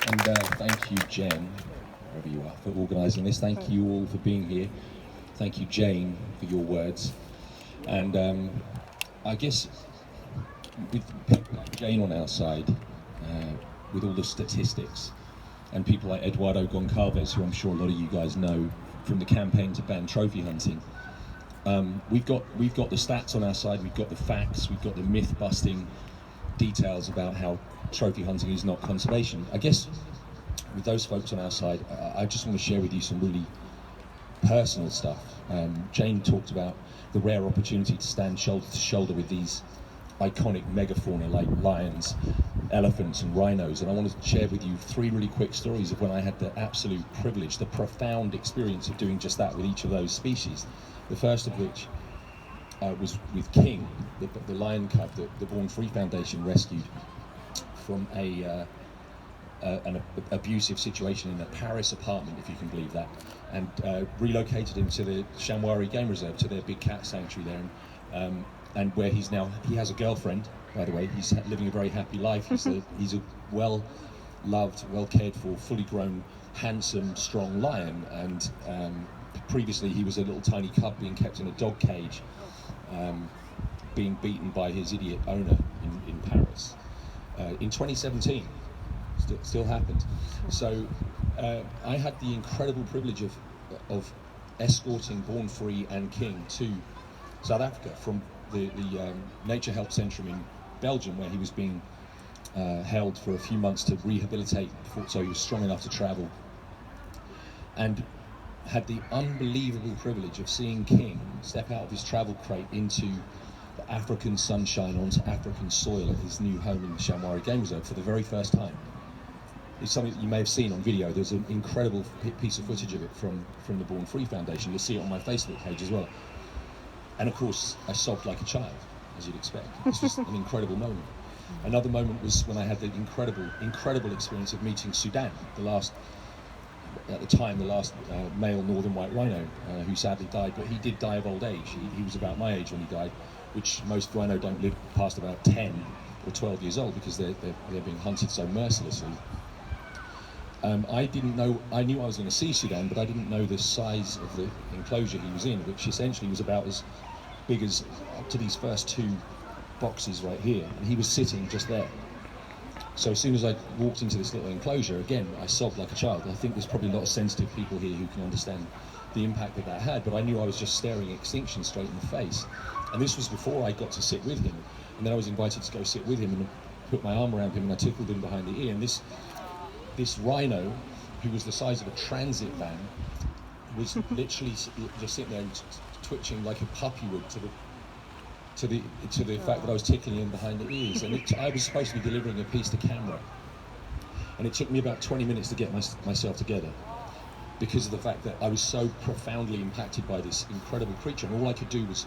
And thank you, Jen, wherever you are, for organising this. Thank you all for being here. Thank you, Jane, for your words. And I guess with people like Jane on our side, with all the statistics, and people like Eduardo Goncalves, who I'm sure a lot of you guys know from the campaign to ban trophy hunting, we've got the stats on our side, we've got the facts, we've got the myth-busting details about how trophy hunting is not conservation. I guess with those folks on our side, I just want to share with you some really personal stuff. Jane talked about the rare opportunity to stand shoulder to shoulder with these iconic megafauna like lions, elephants and rhinos, and I want to share with you 3 really quick stories of when I had the absolute privilege, the profound experience of doing just that with each of those species. The first of which was with King, the lion cub that the Born Free Foundation rescued from an abusive situation in a Paris apartment, if you can believe that, and relocated him to the Shamwari Game Reserve, to their big cat sanctuary there, and where he has a girlfriend, by the way. He's living a very happy life. He's a well-loved, well-cared-for, fully grown, handsome, strong lion, and previously he was a little tiny cub being kept in a dog cage, being beaten by his idiot owner in Paris. In 2017, still happened. So I had the incredible privilege of escorting Born Free and King to South Africa from the Nature Help Centre in Belgium, where he was being held for a few months to rehabilitate so he was strong enough to travel, and had the unbelievable privilege of seeing King step out of his travel crate into the African sunshine, onto African soil at his new home in the Shamwari Game Reserve for the very first time. It's something that you may have seen on video. There's an incredible piece of footage of it from the Born Free Foundation. You'll see it on my Facebook page as well. And of course, I sobbed like a child, as you'd expect. It's just an incredible moment. Another moment was when I had the incredible experience of meeting Sudan, at the time, the last male northern white rhino, who sadly died, but he did die of old age. He was about my age when he died, which most rhino don't live past about 10 or 12 years old because they're being hunted so mercilessly. I knew I was going to see Sudan, but I didn't know the size of the enclosure he was in, which essentially was about as big as up to these first 2 boxes right here, and he was sitting just there. So as soon as I walked into this little enclosure, again, I sobbed like a child. I think there's probably a lot of sensitive people here who can understand the impact that had, but I knew I was just staring extinction straight in the face. And this was before I got to sit with him. And then I was invited to go sit with him and put my arm around him, and I tickled him behind the ear. And this rhino, who was the size of a transit van, was literally just sitting there twitching like a puppy would to the fact that I was tickling him behind the ears. And I was supposed to be delivering a piece to camera, and it took me about 20 minutes to get myself together, because of the fact that I was so profoundly impacted by this incredible creature, and all I could do was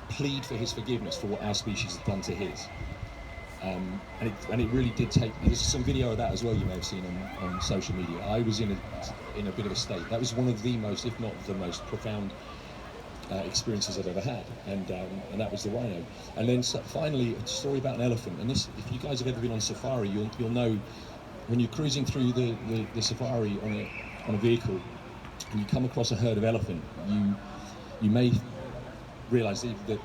plead for his forgiveness for what our species had done to his. And it really did take me. There's some video of that as well you may have seen on social media. I was in a bit of a state. That was one of the most, if not the most profound experiences I've ever had, and that was the rhino. And then finally, a story about an elephant. And this, if you guys have ever been on safari, you'll know when you're cruising through the safari on a vehicle and you come across a herd of elephant, you may realise that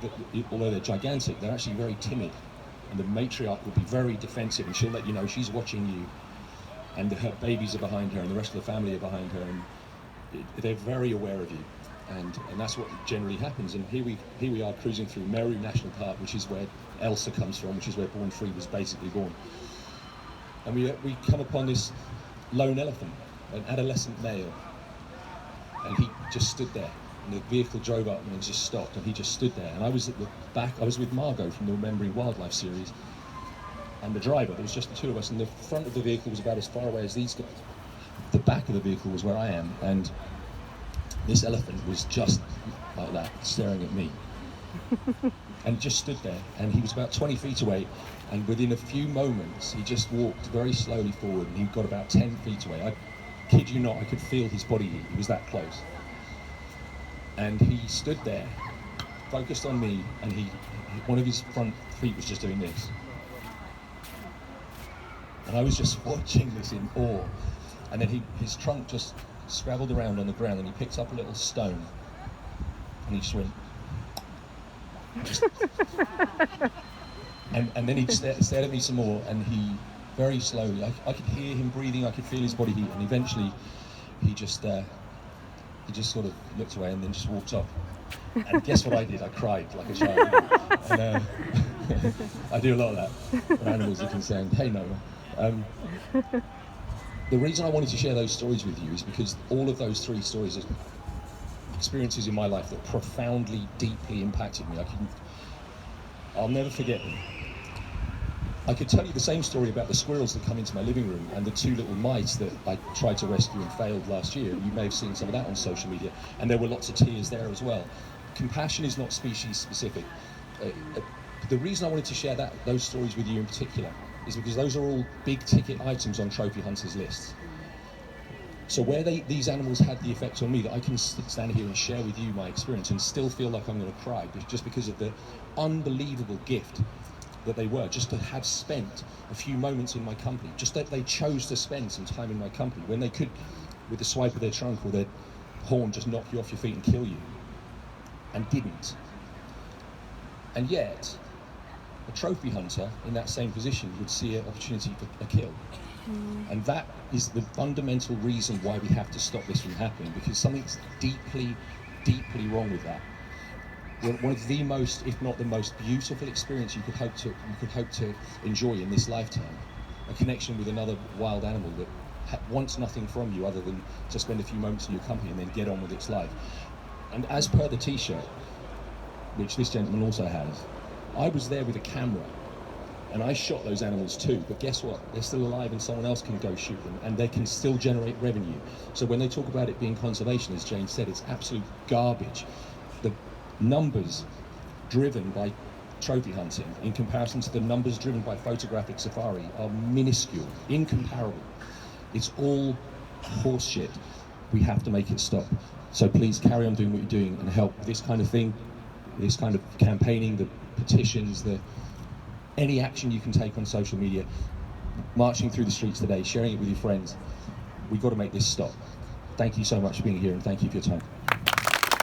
although they're gigantic, they're actually very timid. And the matriarch will be very defensive, and she'll let you know she's watching you, and her babies are behind her, and the rest of the family are behind her, and they're very aware of you. And that's what generally happens. And here we are cruising through Meru National Park, which is where Elsa comes from, which is where Born Free was basically born. And we come upon this lone elephant, an adolescent male, and he just stood there. And the vehicle drove up and it just stopped, and he just stood there. And I was at the back. I was with Margot from the Remembering Wildlife series, and the driver. There was just the 2 of us, and the front of the vehicle was about as far away as these guys. The back of the vehicle was where I am, and this elephant was just like that, staring at me, and just stood there. And he was about 20 feet away, and within a few moments, he just walked very slowly forward, and he got about 10 feet away. I kid you not, I could feel his body heat. He was that close. And he stood there, focused on me, and one of his front feet was just doing this. And I was just watching this in awe. And then his trunk just scrabbled around on the ground, and he picked up a little stone, and he just went, and then he stared at me some more, and he very slowly, I could hear him breathing, I could feel his body heat, and eventually he just sort of looked away and then just walked off. And guess what I did? I cried like a child. And, I do a lot of that when animals are concerned. Hey, Noah. The reason I wanted to share those stories with you is because all of those three stories are experiences in my life that profoundly, deeply impacted me. I'll never forget them. I could tell you the same story about the squirrels that come into my living room and the two little mice that I tried to rescue and failed last year. You may have seen some of that on social media, and there were lots of tears there as well. Compassion is not species specific. The reason I wanted to share those stories with you in particular is because those are all big ticket items on trophy hunters' lists. So where these animals had the effect on me, that I can stand here and share with you my experience and still feel like I'm going to cry, just because of the unbelievable gift that they were, just to have spent a few moments in my company, just that they chose to spend some time in my company when they could, with the swipe of their trunk or their horn, just knock you off your feet and kill you, and didn't. And yet, a trophy hunter in that same position would see an opportunity for a kill. And that is the fundamental reason why we have to stop this from happening, because something's deeply, deeply wrong with that. One of the most, if not the most beautiful experience you could hope to enjoy in this lifetime, a connection with another wild animal that wants nothing from you other than to spend a few moments in your company and then get on with its life. And as per the t-shirt, which this gentleman also has, I was there with a camera, and I shot those animals too, but guess what? They're still alive and someone else can go shoot them, and they can still generate revenue. So when they talk about it being conservation, as Jane said, it's absolute garbage. The numbers driven by trophy hunting in comparison to the numbers driven by photographic safari are minuscule, incomparable. It's all horseshit. We have to make it stop. So please carry on doing what you're doing and help this kind of thing, this kind of campaigning, the petitions, any action you can take on social media, marching through the streets today, sharing it with your friends. We've got to make this stop. Thank you so much for being here, and thank you for your time.